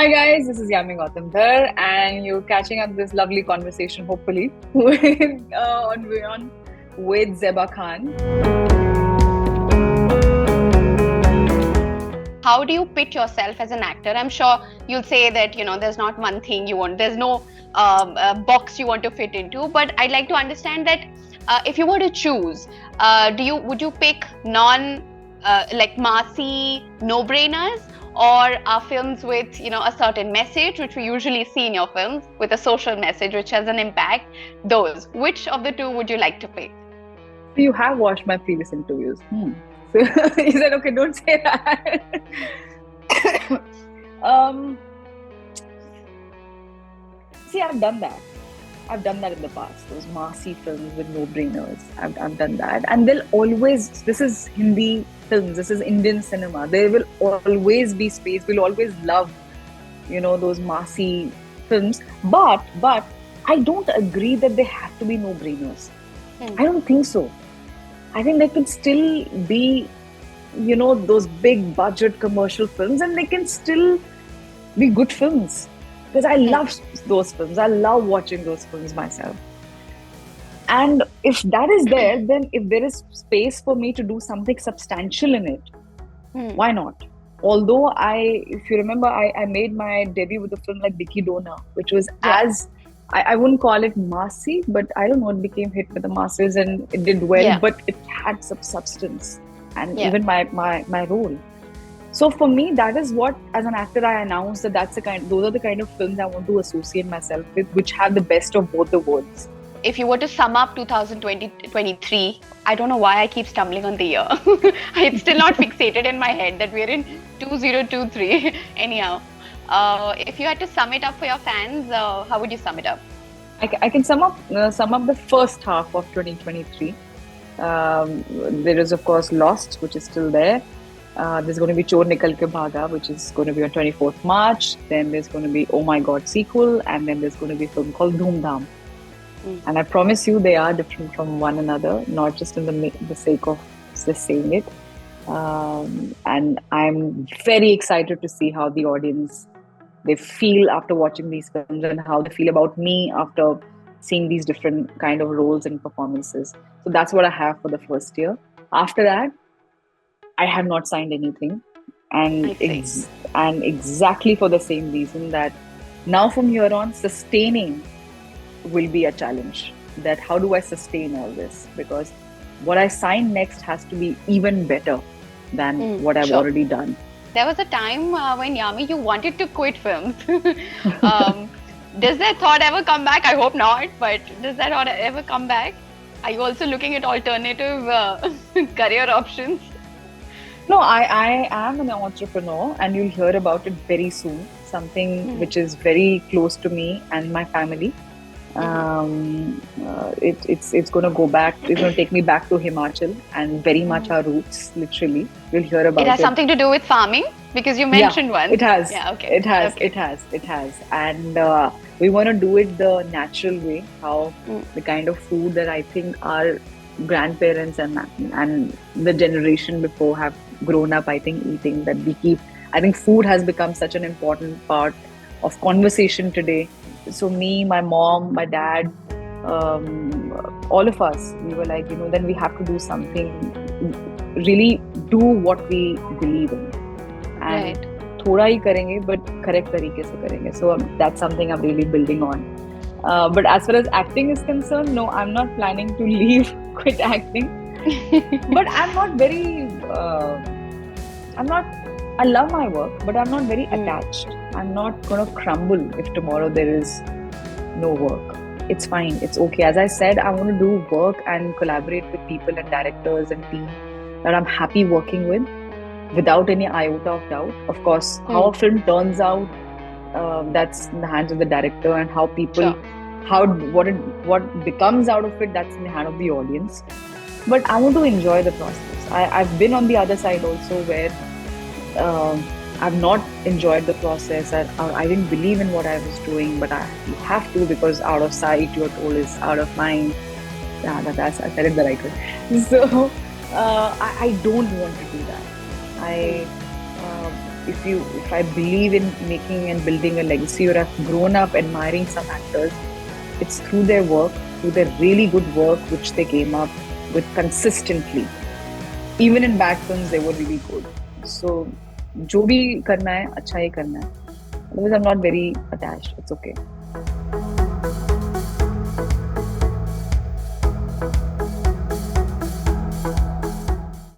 Hi guys, this is Yami Gautam here, and you're catching up this lovely conversation, hopefully, on WION with Zeba Khan. How do you pitch yourself as an actor? I'm sure you'll say that there's not one thing you want, there's no box you want to fit into. But I'd like to understand that if you were to choose, would you pick like massy no-brainers, or are films with a certain message, which we usually see in your films, with a social message which has an impact? Those, which of the two would you like to pick? So you have watched my previous interviews. So he said, okay, don't say that. See, I've done that. I've done that in the past. Those massy films with no-brainers. I've done that. And they'll always, this is Hindi films, this is Indian cinema. There will always be space. We'll always love, those massy films. But I don't agree that they have to be no-brainers. I don't think so. I think there could still be, those big budget commercial films, and they can still be good films. Because I love those films. I love watching those films myself. And if that is there, then if there is space for me to do something substantial in it, why not? Although if you remember, I made my debut with a film like Dicky Dona, which was I wouldn't call it massy, but I don't know, it became hit with the masses and it did well, but it had some substance, and even my role. So for me, that is what, as an actor, I announced that those are the kind of films I want to associate myself with, which have the best of both the worlds. If you were to sum up 2023, I don't know why I keep stumbling on the year. It's still not fixated in my head that we're in 2023. Anyhow, if you had to sum it up for your fans, how would you sum it up? I can sum up the first half of 2023. There is, of course, Lost, which is still there. There's going to be Chor Nikal Ke Bhaga, which is going to be on 24th March. Then there's going to be Oh My God sequel, and then there's going to be a film called Dhoom Dham. And I promise you, they are different from one another, not just in the sake of just saying it. And I'm very excited to see how the audience, they feel after watching these films, and how they feel about me after seeing these different kind of roles and performances. So that's what I have for the first year. After that, I have not signed anything, and exactly for the same reason, that now from here on, sustaining will be a challenge. That how do I sustain all this? Because what I sign next has to be even better than what I've already done. There was a time when, Yami, you wanted to quit films. Does that thought ever come back? I hope not, but does that thought ever come back? Are you also looking at alternative career options? No, I am an entrepreneur, and you'll hear about it very soon. Something which is very close to me and my family. It's going to go back. It's going to take me back to Himachal, and very much our roots. Literally, you'll hear about it. It has something to do with farming, because you mentioned one. It has. Yeah, okay. It has, and we want to do it the natural way. How the kind of food that I think our grandparents and the generation before have grown up, I think, eating, that we keep. I think food has become such an important part of conversation today. So me, my mom, my dad, all of us, we were like, then we have to do something, really do what we believe in, and thoda hi karenge, but correct tarike se karenge. So that's something I'm really building on. But as far as acting is concerned, no, I'm not planning to quit acting. But I'm not very, I love my work, but I'm not very attached. I'm not going to crumble if tomorrow there is no work. It's fine. It's okay. As I said, I want to do work and collaborate with people and directors and team that I'm happy working with, without any iota of doubt. Of course, how a film turns out, that's in the hands of the director, and how people, what becomes out of it, that's in the hand of the audience. But I want to enjoy the process. I've been on the other side also, where I've not enjoyed the process. I didn't believe in what I was doing, but you have to, because out of sight, you're told, is out of mind. Yeah, I said it the right way. So I don't want to do that. if I believe in making and building a legacy, or I've grown up admiring some actors, it's through their work, through their really good work, which they came up with consistently. Even in bad films, they were really good. So, जो भी करना है, अच्छा ही करना है. Otherwise, I'm not very attached. It's okay.